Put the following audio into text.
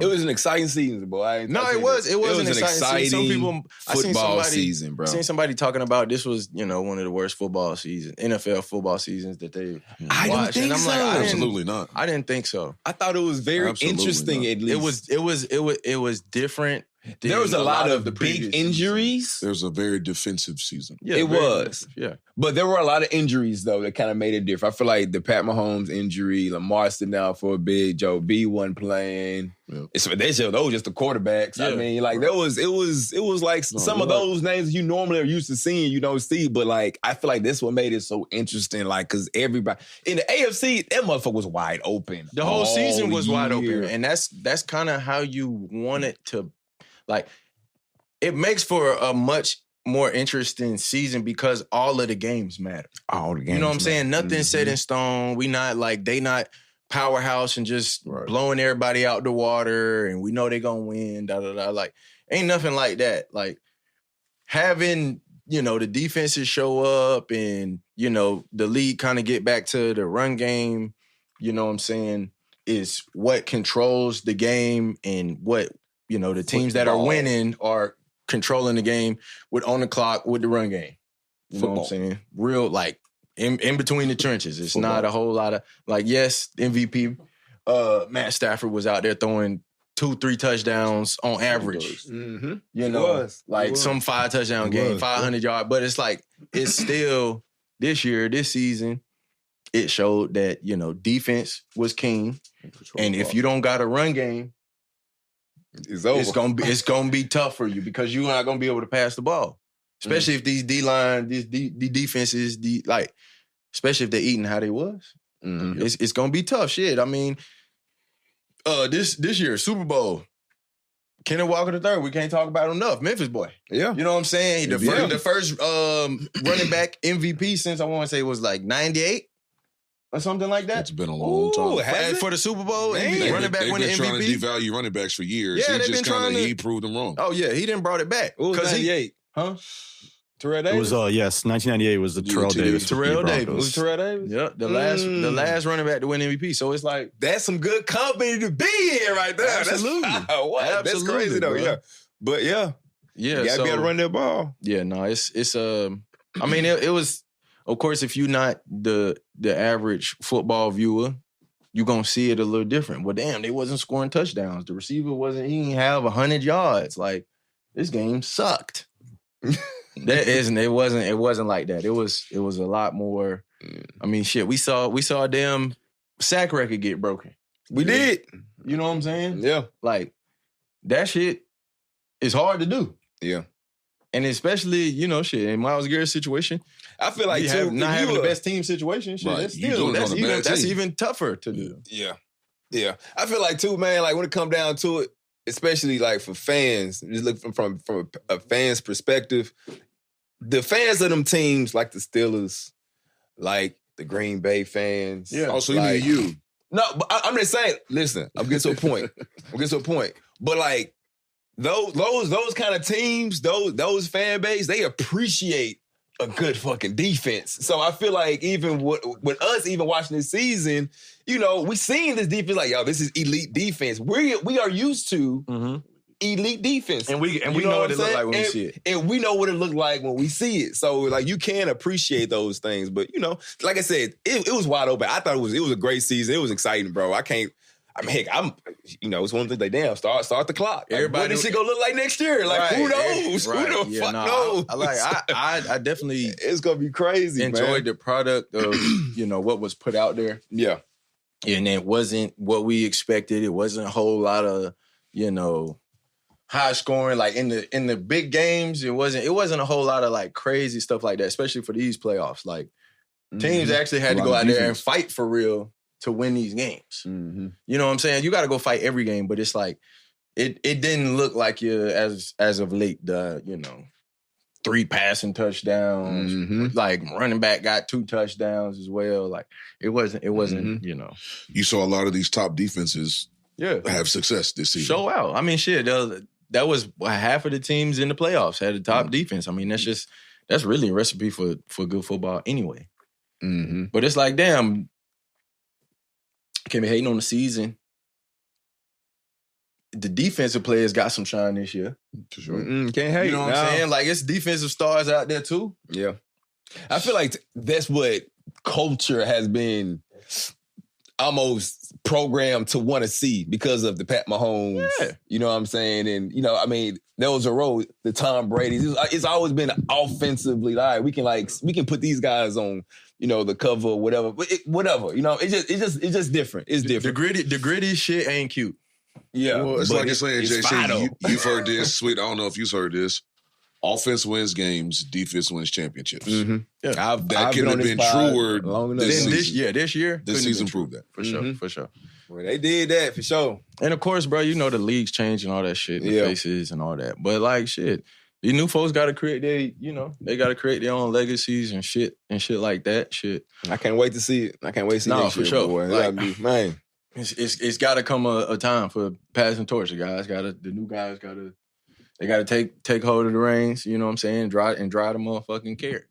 It was an exciting season, boy. No, it was an exciting season. Some people, football season, bro. I seen somebody talking about this was, one of the worst football seasons, NFL football seasons that they I don't watched. think And I'm so. like, Absolutely not. I didn't think so. I thought it was very interesting. At least It was different. There was a lot of the big injuries. There's a very defensive season. Yeah, it was. Yeah. But there were a lot of injuries, though, that kind of made it different. I feel like the Pat Mahomes injury, Lamar sitting out for a bit, Joe B wasn't playing. Yeah. Those were just the quarterbacks. Yeah. I mean, like, it was like some of those names you normally are used to seeing, you don't see. But, like, I feel like this one made it so interesting, like, because everybody in the AFC, that motherfucker was wide open. The whole season was wide open. And that's kind of how you want it to, like, it makes for a much more interesting season because all of the games matter. All the games, you know what I'm saying? Nothing's set in stone. We not like they not powerhouse and just blowing everybody out the water, and we know they gonna win. Like, ain't nothing like that. Like having the defenses show up and the league kind of get back to the run game. You know what I'm saying? Is what controls the game and what the teams that are winning are controlling the game on the clock with the run game. You know what I'm saying? Real, like, in between the trenches. It's not a whole lot of, like, yes, MVP Matt Stafford was out there throwing 2-3 touchdowns on average. Mm-hmm. Some 5 touchdown game, 500 yards. But it's like, it's still, this season, it showed that, defense was king. And if you don't got a run game, it's over. It's gonna be tough for you because you're not gonna be able to pass the ball, especially if these D-line, these defenses, especially if they're eating how they was. Mm-hmm. It's gonna be tough. Shit. I mean, this year Super Bowl, Kenneth Walker III, we can't talk about him enough. Memphis boy. Yeah, you know what I'm saying. The first running back MVP since I want to say was like 98. Or something like that. It's been a long time. For the Super Bowl, running back winning MVP. They've been trying to devalue running backs for years. Yeah, He proved them wrong. Oh, yeah, he didn't brought it back. What was 98? Huh? Terrell Davis? It was, yes, 1998 was the Terrell Davis. Terrell Davis. Was Terrell Davis? Yeah, the last running back to win MVP. So it's like... That's some good company to be in right there. Absolutely. That's crazy, though, yeah. But, yeah. Yeah, you got to be able to run that ball. Yeah, no, it's I mean, it was... Of course, if you're not the average football viewer, you're going to see it a little different. Well, damn, they wasn't scoring touchdowns. The receiver he didn't have 100 yards. Like, this game sucked. It wasn't like that. It was a lot more. I mean, shit, we saw a damn sack record get broken. We did. You know what I'm saying? Yeah. Like, that shit is hard to do. Yeah. And especially, in Myles Garrett's situation, I feel like not having the best team situation, shit, right. that's even tougher to do. Yeah. I feel like too, man, like when it come down to it, especially like for fans, just look from a fan's perspective, the fans of them teams like the Steelers, like the Green Bay fans. Yeah. Also, you. No, but I'm just saying, listen, I'm getting to a point. But like those kind of teams, those fan base, they appreciate a good fucking defense. So I feel like even with us even watching this season, we seen this defense like, yo, this is elite defense. We are used to elite defense. And we know what it look like when we see it. And we know what it looked like when we see it. So like you can appreciate those things. But like I said, it was wide open. I thought it was a great season. It was exciting, bro. It's one thing they start the clock. Like, what this shit gonna look like next year? Like, who knows? Right. Who the fuck knows? I definitely it's gonna be crazy. Enjoyed the product of what was put out there. Yeah, and it wasn't what we expected. It wasn't a whole lot of high scoring. Like in the big games, it wasn't a whole lot of like crazy stuff like that. Especially for these playoffs, like teams actually had to go out there and fight for real to win these games. Mm-hmm. You know what I'm saying? You got to go fight every game, but it's like, it didn't look like you as of late, 3 passing touchdowns. Mm-hmm. Like running back got 2 touchdowns as well. Like it wasn't, You saw a lot of these top defenses have success this season. Show out. I mean, shit, that was half of the teams in the playoffs had a top defense. I mean, that's really a recipe for good football anyway. Mm-hmm. But it's like, damn, can't be hating on the season. the defensive players got some shine this year. For sure. Can't hate. You know what I'm saying? Like, it's defensive stars out there too. Yeah. I feel like that's what culture has been almost programmed to want to see because of the Pat Mahomes. Yeah. You know what I'm saying? And, you know, I mean, there was a road, the Tom Brady's. It's always been offensively, all right, we can put these guys on, you know, the cover or whatever. But whatever, you know, it's just different. It's different. The gritty shit ain't cute. Yeah. Well, it's like you're saying, JC, you've heard this. Sweet, I don't know if you've heard this. Offense wins games, defense wins championships. Mm-hmm. Yeah. I've couldn't have been truer this season. This year. This season proved that. For sure. Well, they did that for sure. And of course, bro, you know the league's changing all that shit, the faces and all that. But like shit, these new folks gotta create they gotta create their own legacies and shit like that. Shit. I can't wait to see it. I can't wait to see it. No, for sure. Boy. Like, man. It's gotta come a time for passing torch. The new guys gotta take hold of the reins, you know what I'm saying, dry the motherfucking carriage.